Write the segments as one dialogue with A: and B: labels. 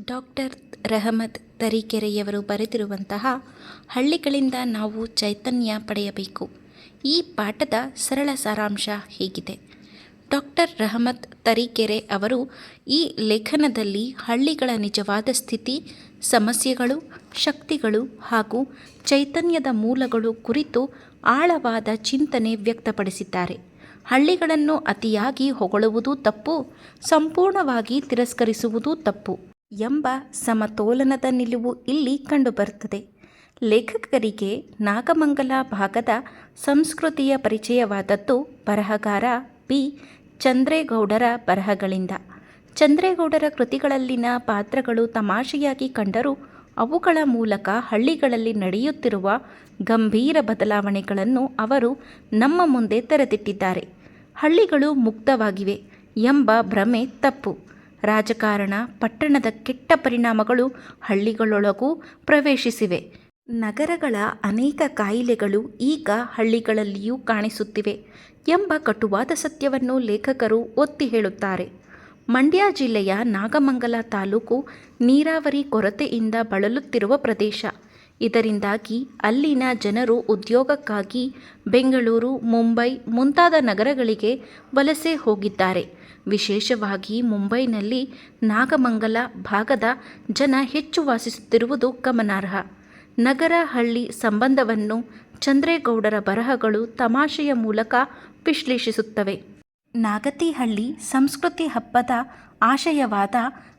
A: Doctor Rahmat ತರೀಕೆರೆಯವರು ಬರೆದಿರುವಂತಹ ಹಳ್ಳಿಗಳಿಂದ ನಾವು ಚೈತನ್ಯ ಪಡೆಯಬೇಕು. ಈ ಪಾಠದ ಸರಳ ಸಾರಾಂಶ ಹೀಗಿದೆ. ಡಾಕ್ಟರ್ ರಹಮತ್ ತರೀಕೆರೆ ಅವರು ಈ ಲೇಖನದಲ್ಲಿ ಹಳ್ಳಿಗಳ ನಿಜವಾದ ಸ್ಥಿತಿ, ಸಮಸ್ಯೆಗಳು, ಶಕ್ತಿಗಳು ಹಾಗೂ ಚೈತನ್ಯದ ಮೂಲಗಳು ಕುರಿತು ಆಳವಾದ ಚಿಂತನೆ ವ್ಯಕ್ತಪಡಿಸಿದ್ದಾರೆ. ಹಳ್ಳಿಗಳನ್ನು ಅತಿಯಾಗಿ ಹೊಗಳುವುದು ತಪ್ಪು, ಸಂಪೂರ್ಣವಾಗಿ ತಿರಸ್ಕರಿಸುವುದು ತಪ್ಪು ಎಂಬ ಸಮತೋಲನದ ನಿಲುವು ಇಲ್ಲಿ ಕಂಡುಬರುತ್ತದೆ. ಲೇಖಕರಿಗೆ ನಾಗಮಂಗಲ ಭಾಗದ ಸಂಸ್ಕೃತಿಯ ಪರಿಚಯವಾದದ್ದು ಬರಹಗಾರ ಬಿ. ಚಂದ್ರೇಗೌಡರ ಬರಹಗಳಿಂದ. ಚಂದ್ರೇಗೌಡರ ಕೃತಿಗಳಲ್ಲಿನ ಪಾತ್ರಗಳು ತಮಾಷೆಯಾಗಿ ಕಂಡರೂ ಅವುಗಳ ಮೂಲಕ ಹಳ್ಳಿಗಳಲ್ಲಿ ನಡೆಯುತ್ತಿರುವ ಗಂಭೀರ ಬದಲಾವಣೆಗಳನ್ನು ಅವರು ನಮ್ಮ ಮುಂದೆ ತೆರೆದಿಟ್ಟಿದ್ದಾರೆ. ಹಳ್ಳಿಗಳು ಮುಕ್ತವಾಗಿವೆ ಎಂಬ ಭ್ರಮೆ ತಪ್ಪು. ರಾಜಕಾರಣ, ಪಟ್ಟಣದ ಕೆಟ್ಟ ಪರಿಣಾಮಗಳು ಹಳ್ಳಿಗಳೊಳಗೂ ಪ್ರವೇಶಿಸಿವೆ. ನಗರಗಳ ಅನೇಕ ಕಾಯಿಲೆಗಳು ಈಗ ಹಳ್ಳಿಗಳಲ್ಲಿಯೂ ಕಾಣಿಸುತ್ತಿವೆ ಎಂಬ ಕಟುವಾದ ಸತ್ಯವನ್ನು ಲೇಖಕರು ಒತ್ತಿ ಹೇಳುತ್ತಾರೆ. ಮಂಡ್ಯ ಜಿಲ್ಲೆಯ ನಾಗಮಂಗಲ ತಾಲೂಕು ನೀರಾವರಿ ಕೊರತೆಯಿಂದ ಬಳಲುತ್ತಿರುವ ಪ್ರದೇಶ. ಇದರಿಂದಾಗಿ ಅಲ್ಲಿನ ಜನರು ಉದ್ಯೋಗಕ್ಕಾಗಿ ಬೆಂಗಳೂರು, ಮುಂಬೈ ಮುಂತಾದ ನಗರಗಳಿಗೆ ವಲಸೆ ಹೋಗಿದ್ದಾರೆ. ವಿಶೇಷವಾಗಿ ಮುಂಬೈನಲ್ಲಿ ನಾಗಮಂಗಲ ಭಾಗದ ಜನ ಹೆಚ್ಚು ವಾಸಿಸುತ್ತಿರುವುದು ಗಮನಾರ್ಹ. ನಗರ-ಹಳ್ಳಿ ಸಂಬಂಧವನ್ನು ಚಂದ್ರೇಗೌಡರ ಬರಹಗಳು ತಮಾಷೆಯ ಮೂಲಕ ವಿಶ್ಲೇಷಿಸುತ್ತವೆ. ನಾಗತಿಹಳ್ಳಿ ಸಂಸ್ಕೃತಿ ಹಬ್ಬದ ಆಶಯವಾದ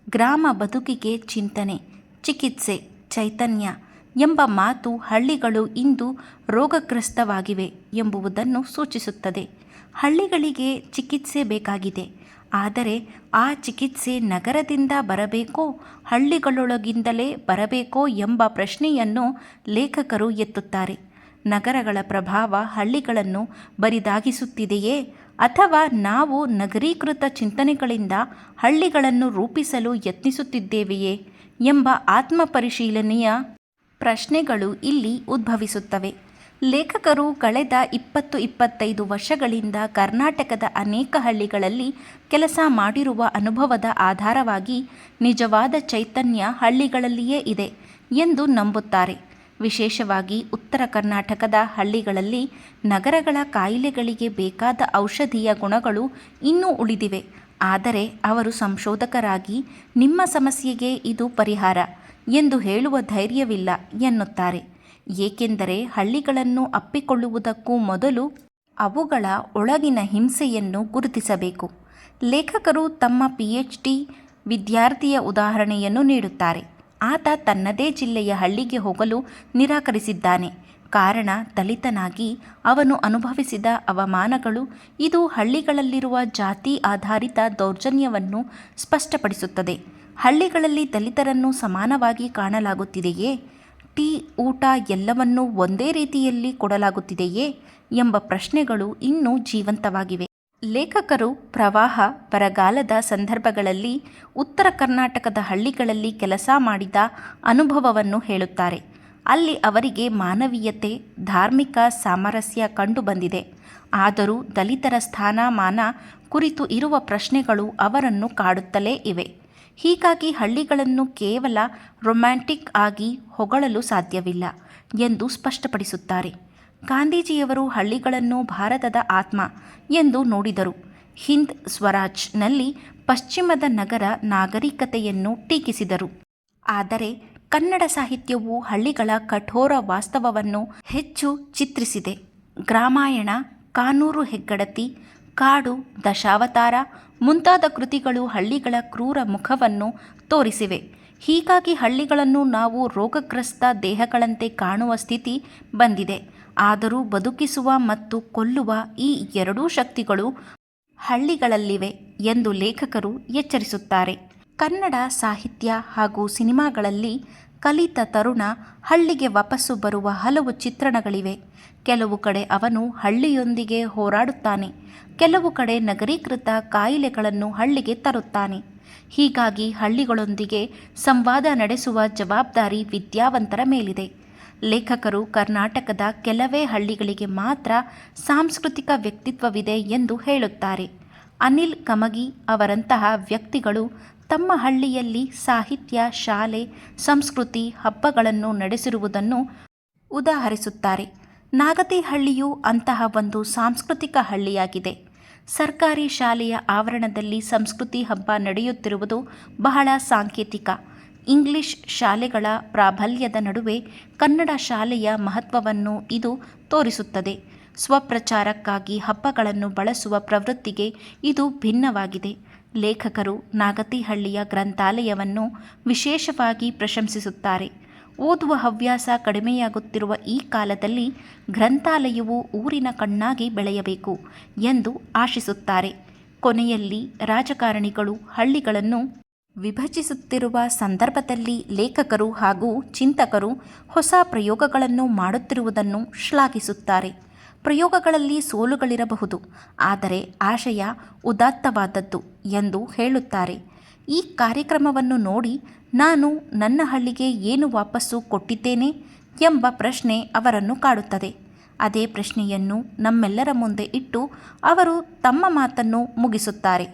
A: ಗ್ರಾಮ ಬದುಕಿಗೆ ಚಿಂತನೆ, ಚಿಕಿತ್ಸೆ, ಚೈತನ್ಯ ಎಂಬ ಮಾತು ಹಳ್ಳಿಗಳು ಇಂದು ರೋಗಗ್ರಸ್ತವಾಗಿವೆ ಎಂಬುದನ್ನು ಸೂಚಿಸುತ್ತದೆ. ಹಳ್ಳಿಗಳಿಗೆ ಚಿಕಿತ್ಸೆ ಬೇಕಾಗಿದೆ. ಆದರೆ ಆ ಚಿಕಿತ್ಸೆ ನಗರದಿಂದ ಬರಬೇಕೋ, ಹಳ್ಳಿಗಳೊಳಗಿಂದಲೇ ಬರಬೇಕೋ ಎಂಬ ಪ್ರಶ್ನೆಯನ್ನು ಲೇಖಕರು ಎತ್ತುತ್ತಾರೆ. ನಗರಗಳ ಪ್ರಭಾವ ಹಳ್ಳಿಗಳನ್ನು ಬರಿದಾಗಿಸುತ್ತಿದೆಯೇ, ಅಥವಾ ನಾವು ನಗರೀಕೃತ ಚಿಂತನೆಗಳಿಂದ ಹಳ್ಳಿಗಳನ್ನು ರೂಪಿಸಲು ಯತ್ನಿಸುತ್ತಿದ್ದೇವೆಯೇ ಎಂಬ ಆತ್ಮಪರಿಶೀಲನೆಯ ಪ್ರಶ್ನೆಗಳು ಇಲ್ಲಿ ಉದ್ಭವಿಸುತ್ತವೆ. ಲೇಖಕರು ಕಳೆದ 20-25 ವರ್ಷಗಳಿಂದ ಕರ್ನಾಟಕದ ಅನೇಕ ಹಳ್ಳಿಗಳಲ್ಲಿ ಕೆಲಸ ಮಾಡಿರುವ ಅನುಭವದ ಆಧಾರವಾಗಿ ನಿಜವಾದ ಚೈತನ್ಯ ಹಳ್ಳಿಗಳಲ್ಲಿಯೇ ಇದೆ ಎಂದು ನಂಬುತ್ತಾರೆ. ವಿಶೇಷವಾಗಿ ಉತ್ತರ ಕರ್ನಾಟಕದ ಹಳ್ಳಿಗಳಲ್ಲಿ ನಗರಗಳ ಕಾಯಿಲೆಗಳಿಗೆ ಬೇಕಾದ ಔಷಧೀಯ ಗುಣಗಳು ಇನ್ನೂ ಉಳಿದಿವೆ. ಆದರೆ ಅವರು ಸಂಶೋಧಕರಾಗಿ ನಿಮ್ಮ ಸಮಸ್ಯೆಗೆ ಇದು ಪರಿಹಾರ ಎಂದು ಹೇಳುವ ಧೈರ್ಯವಿಲ್ಲ ಎನ್ನುತ್ತಾರೆ. ಏಕೆಂದರೆ ಹಳ್ಳಿಗಳನ್ನು ಅಪ್ಪಿಕೊಳ್ಳುವುದಕ್ಕೂ ಮೊದಲು ಅವುಗಳ ಒಳಗಿನ ಹಿಂಸೆಯನ್ನು ಗುರುತಿಸಬೇಕು. ಲೇಖಕರು ತಮ್ಮ PhD ವಿದ್ಯಾರ್ಥಿಯ ಉದಾಹರಣೆಯನ್ನು ನೀಡುತ್ತಾರೆ. ಆತ ತನ್ನದೇ ಜಿಲ್ಲೆಯ ಹಳ್ಳಿಗೆ ಹೋಗಲು ನಿರಾಕರಿಸಿದ್ದಾನೆ. ಕಾರಣ, ದಲಿತನಾಗಿ ಅವನು ಅನುಭವಿಸಿದ ಅವಮಾನಗಳು. ಇದು ಹಳ್ಳಿಗಳಲ್ಲಿರುವ ಜಾತಿ ಆಧಾರಿತ ದೌರ್ಜನ್ಯವನ್ನು ಸ್ಪಷ್ಟಪಡಿಸುತ್ತದೆ. ಹಳ್ಳಿಗಳಲ್ಲಿ ದಲಿತರನ್ನು ಸಮಾನವಾಗಿ ಕಾಣಲಾಗುತ್ತಿದೆಯೇ? ಟೀ, ಊಟ ಎಲ್ಲವನ್ನೂ ಒಂದೇ ರೀತಿಯಲ್ಲಿ ಕೊಡಲಾಗುತ್ತಿದೆಯೇ ಎಂಬ ಪ್ರಶ್ನೆಗಳು ಇನ್ನೂ ಜೀವಂತವಾಗಿವೆ. ಲೇಖಕರು ಪ್ರವಾಹ, ಬರಗಾಲದ ಸಂದರ್ಭಗಳಲ್ಲಿ ಉತ್ತರ ಕರ್ನಾಟಕದ ಹಳ್ಳಿಗಳಲ್ಲಿ ಕೆಲಸ ಮಾಡಿದ ಅನುಭವವನ್ನು ಹೇಳುತ್ತಾರೆ. ಅಲ್ಲಿ ಅವರಿಗೆ ಮಾನವೀಯತೆ, ಧಾರ್ಮಿಕ ಸಾಮರಸ್ಯ ಕಂಡುಬಂದಿದೆ. ಆದರೂ ದಲಿತರ ಸ್ಥಾನಮಾನ ಕುರಿತು ಇರುವ ಪ್ರಶ್ನೆಗಳು ಅವರನ್ನು ಕಾಡುತ್ತಲೇ ಇವೆ. ಹೀಗಾಗಿ ಹಳ್ಳಿಗಳನ್ನು ಕೇವಲ ರೊಮ್ಯಾಂಟಿಕ್ ಆಗಿ ಹೊಗಳಲು ಸಾಧ್ಯವಿಲ್ಲ ಎಂದು ಸ್ಪಷ್ಟಪಡಿಸುತ್ತಾರೆ. ಗಾಂಧೀಜಿಯವರು ಹಳ್ಳಿಗಳನ್ನು ಭಾರತದ ಆತ್ಮ ಎಂದು ನೋಡಿದರು. ಹಿಂದ್ ಸ್ವರಾಜ್ನಲ್ಲಿ ಪಶ್ಚಿಮದ ನಗರ ನಾಗರಿಕತೆಯನ್ನು ಟೀಕಿಸಿದರು. ಆದರೆ ಕನ್ನಡ ಸಾಹಿತ್ಯವು ಹಳ್ಳಿಗಳ ಕಠೋರ ವಾಸ್ತವವನ್ನು ಹೆಚ್ಚು ಚಿತ್ರಿಸಿದೆ. ಗ್ರಾಮಾಯಣ, ಕಾನೂರು ಹೆಗ್ಗಡತಿ, ಕಾಡು, ದಶಾವತಾರ ಮುಂತಾದ ಕೃತಿಗಳು ಹಳ್ಳಿಗಳ ಕ್ರೂರ ಮುಖವನ್ನು ತೋರಿಸಿವೆ. ಹೀಗಾಗಿ ಹಳ್ಳಿಗಳನ್ನು ನಾವು ರೋಗಗ್ರಸ್ತ ದೇಹಗಳಂತೆ ಕಾಣುವ ಸ್ಥಿತಿ ಬಂದಿದೆ. ಆದರೂ ಬದುಕಿಸುವ ಮತ್ತು ಕೊಲ್ಲುವ ಈ ಎರಡೂ ಶಕ್ತಿಗಳು ಹಳ್ಳಿಗಳಲ್ಲಿವೆ ಎಂದು ಲೇಖಕರು ಎಚ್ಚರಿಸುತ್ತಾರೆ. ಕನ್ನಡ ಸಾಹಿತ್ಯ ಹಾಗೂ ಸಿನಿಮಾಗಳಲ್ಲಿ ಕಲಿತ ತರುಣ ಹಳ್ಳಿಗೆ ವಾಪಸ್ಸು ಬರುವ ಹಲವು ಚಿತ್ರಣಗಳಿವೆ. ಕೆಲವು ಕಡೆ ಅವನು ಹಳ್ಳಿಯೊಂದಿಗೆ ಹೋರಾಡುತ್ತಾನೆ, ಕೆಲವು ಕಡೆ ನಗರೀಕೃತ ಕಾಯಿಲೆಗಳನ್ನು ಹಳ್ಳಿಗೆ ತರುತ್ತಾನೆ. ಹೀಗಾಗಿ ಹಳ್ಳಿಗಳೊಂದಿಗೆ ಸಂವಾದ ನಡೆಸುವ ಜವಾಬ್ದಾರಿ ವಿದ್ಯಾವಂತರ ಮೇಲಿದೆ. ಲೇಖಕರು ಕರ್ನಾಟಕದ ಕೆಲವೇ ಹಳ್ಳಿಗಳಿಗೆ ಮಾತ್ರ ಸಾಂಸ್ಕೃತಿಕ ವ್ಯಕ್ತಿತ್ವವಿದೆ ಎಂದು ಹೇಳುತ್ತಾರೆ. ಅನಿಲ್ ಕಮಗಿ ಅವರಂತಹ ವ್ಯಕ್ತಿಗಳು ತಮ್ಮ ಹಳ್ಳಿಯಲ್ಲಿ ಸಾಹಿತ್ಯ, ಶಾಲೆ, ಸಂಸ್ಕೃತಿ, ಹಬ್ಬಗಳನ್ನು ನಡೆಸಿರುವುದನ್ನು ಉದಾಹರಿಸುತ್ತಾರೆ. ನಾಗತಿಹಳ್ಳಿಯು ಅಂತಹ ಒಂದು ಸಾಂಸ್ಕೃತಿಕ ಹಳ್ಳಿಯಾಗಿದೆ. ಸರ್ಕಾರಿ ಶಾಲೆಯ ಆವರಣದಲ್ಲಿ ಸಂಸ್ಕೃತಿ ಹಬ್ಬ ನಡೆಯುತ್ತಿರುವುದು ಬಹಳ ಸಾಂಕೇತಿಕ. ಇಂಗ್ಲಿಷ್ ಶಾಲೆಗಳ ಪ್ರಾಬಲ್ಯದ ನಡುವೆ ಕನ್ನಡ ಶಾಲೆಯ ಮಹತ್ವವನ್ನು ಇದು ತೋರಿಸುತ್ತದೆ. ಸ್ವಪ್ರಚಾರಕ್ಕಾಗಿ ಹಬ್ಬಗಳನ್ನು ಬಳಸುವ ಪ್ರವೃತ್ತಿಗೆ ಇದು ಭಿನ್ನವಾಗಿದೆ. ಲೇಖಕರು ನಾಗತಿಹಳ್ಳಿಯ ಗ್ರಂಥಾಲಯವನ್ನು ವಿಶೇಷವಾಗಿ ಪ್ರಶಂಸಿಸುತ್ತಾರೆ. ಓದುವ ಹವ್ಯಾಸ ಕಡಿಮೆಯಾಗುತ್ತಿರುವ ಈ ಕಾಲದಲ್ಲಿ ಗ್ರಂಥಾಲಯವು ಊರಿನ ಕಣ್ಣಾಗಿ ಬೆಳೆಯಬೇಕು ಎಂದು ಆಶಿಸುತ್ತಾರೆ. ಕೊನೆಯಲ್ಲಿ ರಾಜಕಾರಣಿಗಳು ಹಳ್ಳಿಗಳನ್ನು ವಿಭಜಿಸುತ್ತಿರುವ ಸಂದರ್ಭದಲ್ಲಿ ಲೇಖಕರು ಹಾಗೂ ಚಿಂತಕರು ಹೊಸ ಪ್ರಯೋಗಗಳನ್ನು ಮಾಡುತ್ತಿರುವುದನ್ನು ಶ್ಲಾಘಿಸುತ್ತಾರೆ. ಪ್ರಯೋಗಗಳಲ್ಲಿ ಸೋಲುಗಳಿರಬಹುದು, ಆದರೆ ಆಶಯ ಉದಾತ್ತವಾದದ್ದು ಎಂದು ಹೇಳುತ್ತಾರೆ. ಈ ಕಾರ್ಯಕ್ರಮವನ್ನು ನೋಡಿ ನಾನು ನನ್ನ ಹಳ್ಳಿಗೆ ಏನು ವಾಪಸ್ಸು ಕೊಟ್ಟಿದ್ದೇನೆ ಎಂಬ ಪ್ರಶ್ನೆ ಅವರನ್ನು ಕಾಡುತ್ತದೆ. ಅದೇ ಪ್ರಶ್ನೆಯನ್ನು ನಮ್ಮೆಲ್ಲರ ಮುಂದೆ ಇಟ್ಟು ಅವರು ತಮ್ಮ ಮಾತನ್ನು ಮುಗಿಸುತ್ತಾರೆ.